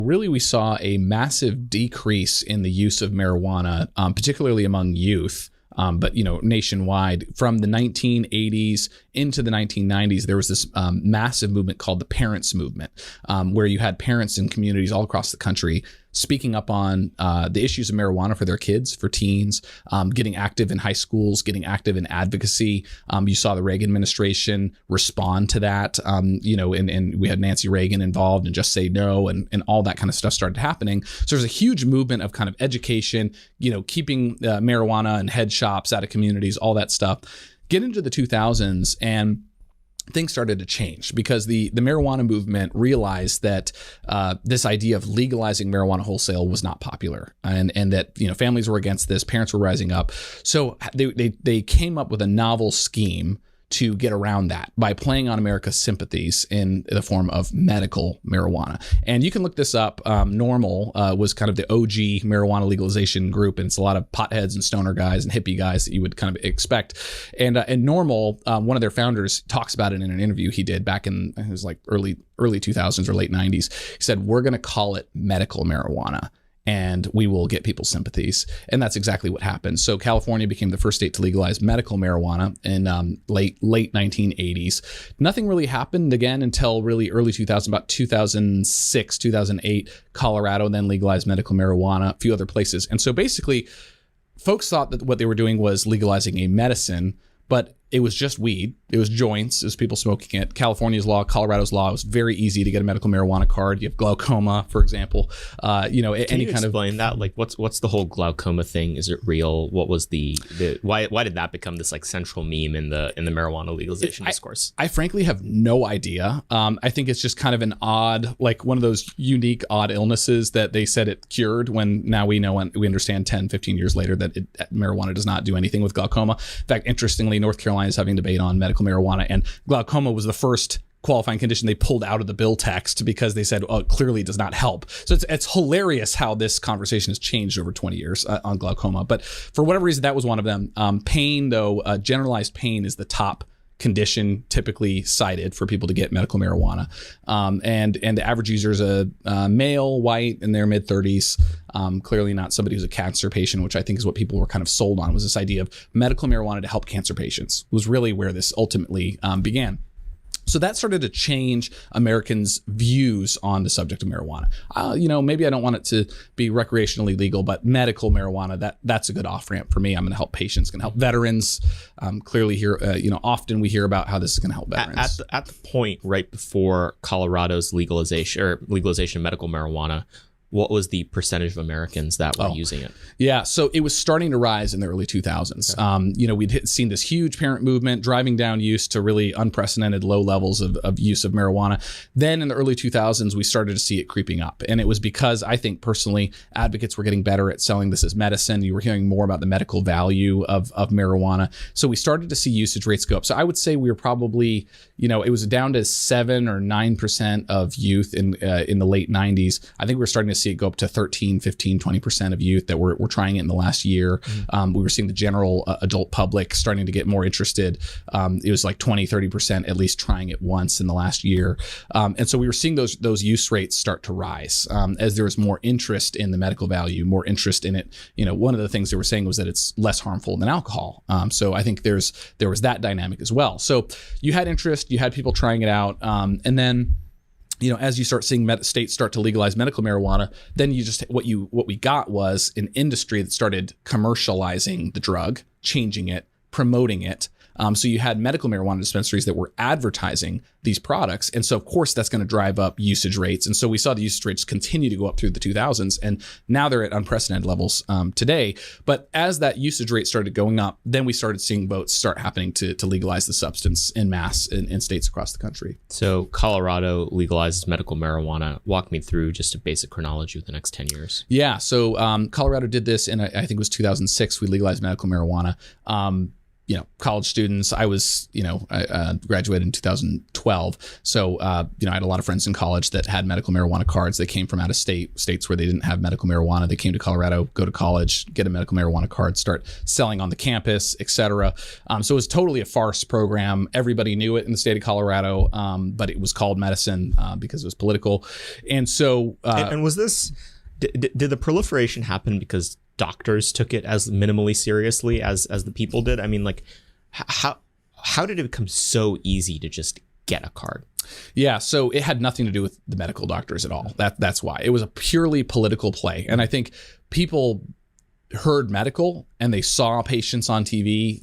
Really, we saw a massive decrease in the use of marijuana, particularly among youth. But, nationwide from the 1980s into the 1990s, there was this massive movement called the parents movement, where you had parents in communities all across the country speaking up on the issues of marijuana for their kids, for teens, getting active in high schools, getting active in advocacy. You saw the Reagan administration respond to that, and we had Nancy Reagan involved and Just Say No and all that kind of stuff started happening. So there's a huge movement of kind of education, keeping marijuana and head shops out of communities, all that stuff. Get into the 2000s and things started to change because the marijuana movement realized that this idea of legalizing marijuana wholesale was not popular, and that families were against this, parents were rising up. So they came up with a novel scheme to get around that by playing on America's sympathies in the form of medical marijuana. And you can look this up. NORML was kind of the OG marijuana legalization group, and it's a lot of potheads and stoner guys and hippie guys that you would kind of expect. And NORML, one of their founders, talks about it in an interview he did back in, it was like early 2000s or late 90s. He said, "We're going to call it medical marijuana, and we will get people's sympathies." And that's exactly what happened. So California became the first state to legalize medical marijuana in late 1980s. Nothing really happened again until really early 2000, about 2006, 2008. Colorado then legalized medical marijuana, a few other places. And so basically, folks thought that what they were doing was legalizing a medicine, but it was just weed. It was joints. It was people smoking it. California's law, Colorado's law, it was very easy to get a medical marijuana card. You have glaucoma, for example. Can you explain that? Like, what's the whole glaucoma thing? Is it real? What was why did that become this like central meme in the marijuana legalization discourse? I frankly have no idea. I think it's just kind of an odd, like one of those unique, odd illnesses that they said it cured, when now we know and we understand 10, 15 years later that marijuana does not do anything with glaucoma. In fact, interestingly, North Carolina is having debate on medical marijuana, and glaucoma was the first qualifying condition they pulled out of the bill text because they said, it clearly does not help. So it's hilarious how this conversation has changed over 20 years on glaucoma. But for whatever reason, that was one of them. Pain, though, generalized pain is the top condition typically cited for people to get medical marijuana. And the average user is a male, white, in their mid-30s. Clearly not somebody who's a cancer patient, which I think is what people were kind of sold on, was this idea of medical marijuana to help cancer patients, was really where this ultimately began. So that started to change Americans' views on the subject of marijuana. Maybe I don't want it to be recreationally legal, but medical marijuana, that's a good off-ramp for me. I'm going to help patients, going to help veterans. Clearly here, often we hear about how this is going to help veterans. At the point right before Colorado's legalization of medical marijuana, what was the percentage of Americans that were using it? Yeah, so it was starting to rise in the early 2000s. Okay. We'd seen this huge parent movement driving down use to really unprecedented low levels of use of marijuana. Then in the early 2000s, we started to see it creeping up. And it was because I think personally, advocates were getting better at selling this as medicine. You were hearing more about the medical value of marijuana. So we started to see usage rates go up. So I would say we were probably, it was down to 7 or 9% of youth in the late 90s. I think we were starting to see it go up to 13, 15, 20% of youth that were trying it in the last year. Mm-hmm. We were seeing the general adult public starting to get more interested. It was like 20, 30% at least trying it once in the last year. And so we were seeing those use rates start to rise as there was more interest in the medical value, more interest in it. One of the things they were saying was that it's less harmful than alcohol. So I think there was that dynamic as well. So you had interest, you had people trying it out. And then as you start seeing states start to legalize medical marijuana, then what we got was an industry that started commercializing the drug, changing it, promoting it. So you had medical marijuana dispensaries that were advertising these products. And so, of course, that's going to drive up usage rates. And so we saw the usage rates continue to go up through the 2000s. And now they're at unprecedented levels today. But as that usage rate started going up, then we started seeing votes start happening to legalize the substance en masse in states across the country. So Colorado legalizes medical marijuana. Walk me through just a basic chronology of the next 10 years. Yeah. So Colorado did this in, I think it was 2006. We legalized medical marijuana. college students. I was, I graduated in 2012. So, I had a lot of friends in college that had medical marijuana cards. They came from out of states where they didn't have medical marijuana. They came to Colorado, go to college, get a medical marijuana card, start selling on the campus, et cetera. So it was totally a farce program. Everybody knew it in the state of Colorado, but it was called medicine because it was political. And so... and was this... Did the proliferation happen because doctors took it as minimally seriously as the people did? I mean, like, how did it become so easy to just get a card? Yeah, so it had nothing to do with the medical doctors at all. That's why. It was a purely political play. And I think people heard medical and they saw patients on TV.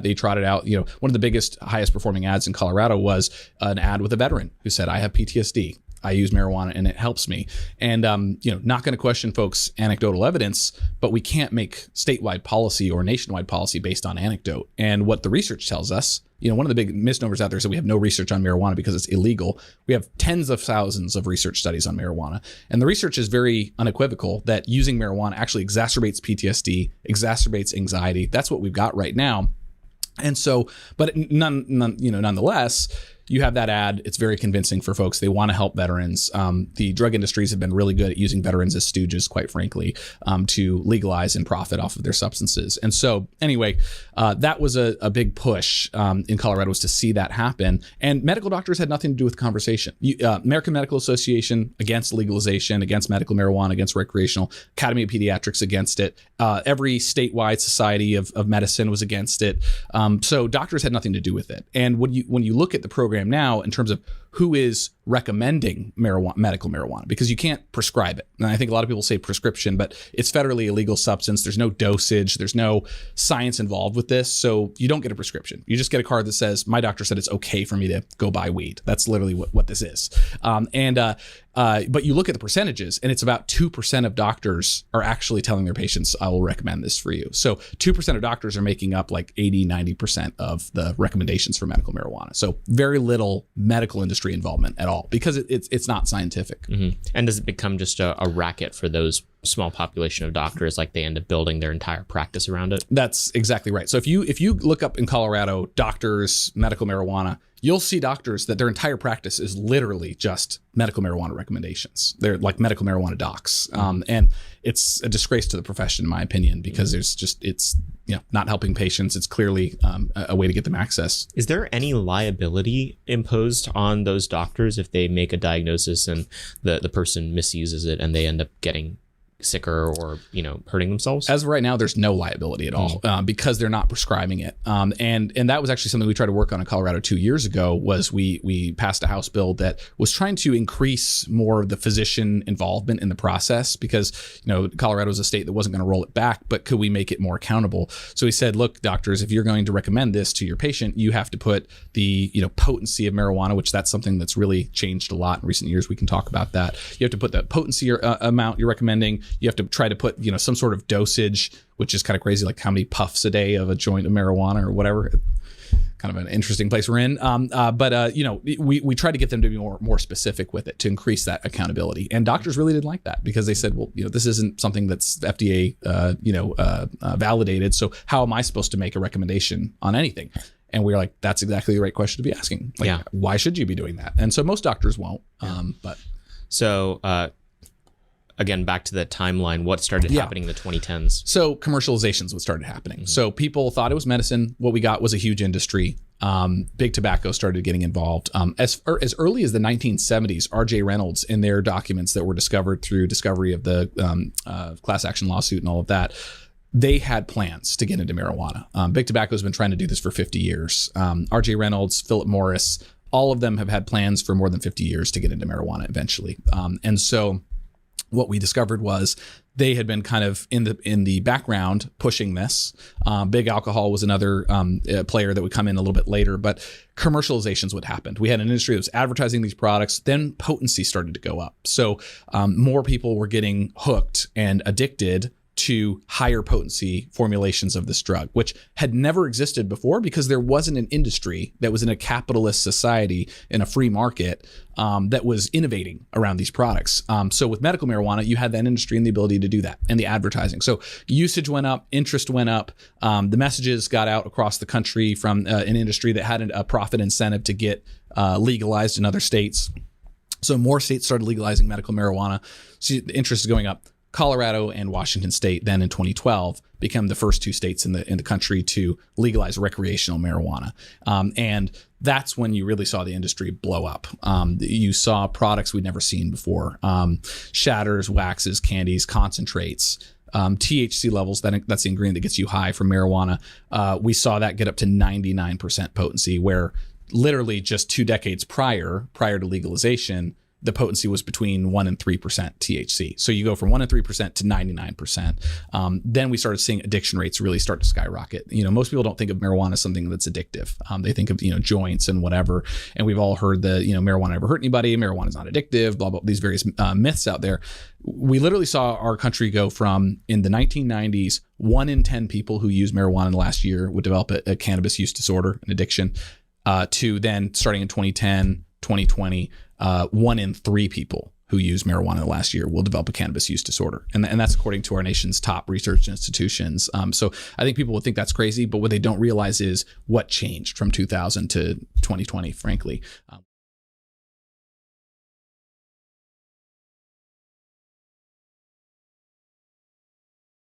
They trotted out, one of the biggest, highest performing ads in Colorado was an ad with a veteran who said, I have PTSD. I use marijuana and it helps me. And, not going to question folks' anecdotal evidence, but we can't make statewide policy or nationwide policy based on anecdote. And what the research tells us, one of the big misnomers out there is that we have no research on marijuana because it's illegal. We have tens of thousands of research studies on marijuana. And the research is very unequivocal that using marijuana actually exacerbates PTSD, exacerbates anxiety. That's what we've got right now. And so, but nonetheless, you have that ad. It's very convincing for folks. They want to help veterans. The drug industries have been really good at using veterans as stooges, quite frankly, to legalize and profit off of their substances. And so anyway, that was a big push in Colorado, was to see that happen. And medical doctors had nothing to do with the conversation. American Medical Association against legalization, against medical marijuana, against recreational, Academy of Pediatrics against it. Every statewide society of medicine was against it. So doctors had nothing to do with it. And when you look at the program now in terms of who is recommending medical marijuana, because you can't prescribe it. And I think a lot of people say prescription, but it's federally illegal substance. There's no dosage. There's no science involved with this. So you don't get a prescription. You just get a card that says, my doctor said it's okay for me to go buy weed. That's literally what this is. But you look at the percentages and it's about 2% of doctors are actually telling their patients, I will recommend this for you. So 2% of doctors are making up like 80-90% of the recommendations for medical marijuana. So very little medical industry involvement at all, because it's not scientific. Mm-hmm. And does it become just a racket for those small population of doctors? Like they end up building their entire practice around it? That's exactly right. So if you look up in Colorado, doctors, medical marijuana, you'll see doctors that their entire practice is literally just medical marijuana recommendations. They're like medical marijuana docs. And it's a disgrace to the profession, in my opinion, because it's not helping patients. It's clearly a way to get them access. Is there any liability imposed on those doctors if they make a diagnosis and the person misuses it and they end up getting sicker or hurting themselves? As of right now, there's no liability at all because they're not prescribing it. And that was actually something we tried to work on in Colorado 2 years ago. Was we passed a House bill that was trying to increase more of the physician involvement in the process, because Colorado is a state that wasn't going to roll it back, but could we make it more accountable? So we said, look, doctors, if you're going to recommend this to your patient, you have to put the potency of marijuana, which that's something that's really changed a lot in recent years. We can talk about that. You have to put the potency amount you're recommending. You have to try to put, some sort of dosage, which is kind of crazy, like how many puffs a day of a joint of marijuana or whatever. Kind of an interesting place we're in. But we try to get them to be more specific with it to increase that accountability. And doctors really didn't like that, because they said, well, this isn't something that's FDA, validated. So how am I supposed to make a recommendation on anything? And we were like, that's exactly the right question to be asking. Like, why should you be doing that? And so most doctors won't. Again, back to the timeline, what started happening in the 2010s? So commercialization is what started happening. Mm-hmm. So people thought it was medicine. What we got was a huge industry. Big tobacco started getting involved. As early as the 1970s, R.J. Reynolds, in their documents that were discovered through discovery of the class action lawsuit and all of that, they had plans to get into marijuana. Big tobacco has been trying to do this for 50 years. R.J. Reynolds, Philip Morris, all of them have had plans for more than 50 years to get into marijuana eventually. And so what we discovered was they had been kind of in the background pushing this. Big alcohol was another player that would come in a little bit later, but commercialization is what happened. We had an industry that was advertising these products, then potency started to go up. So more people were getting hooked and addicted to higher potency formulations of this drug, which had never existed before because there wasn't an industry that was in a capitalist society in a free market that was innovating around these products. So with medical marijuana, you had that industry and the ability to do that, and the advertising. So usage went up, interest went up, the messages got out across the country from an industry that had a profit incentive to get legalized in other states. So more states started legalizing medical marijuana. So the interest is going up. Colorado and Washington State then in 2012 became the first two states in the country to legalize recreational marijuana. And that's when you really saw the industry blow up. You saw products we'd never seen before. Shatters, waxes, candies, concentrates, THC levels, that's the ingredient that gets you high from marijuana. We saw that get up to 99% potency, where literally just 2 decades prior to legalization, the potency was between 1 and 3% THC. So you go from 1 and 3% to 99%. Then we started seeing addiction rates really start to skyrocket. Most people don't think of marijuana as something that's addictive. They think of, joints and whatever. And we've all heard the, marijuana never hurt anybody. Marijuana is not addictive, blah, blah, these various myths out there. We literally saw our country go from, in the 1990s, 1 in 10 people who use marijuana in the last year would develop a cannabis use disorder, an addiction, to then starting in 2010, 2020, 1 in 3 people who use marijuana in the last year will develop a cannabis use disorder. And that's according to our nation's top research institutions. So I think people would think that's crazy, but what they don't realize is what changed from 2000 to 2020, frankly.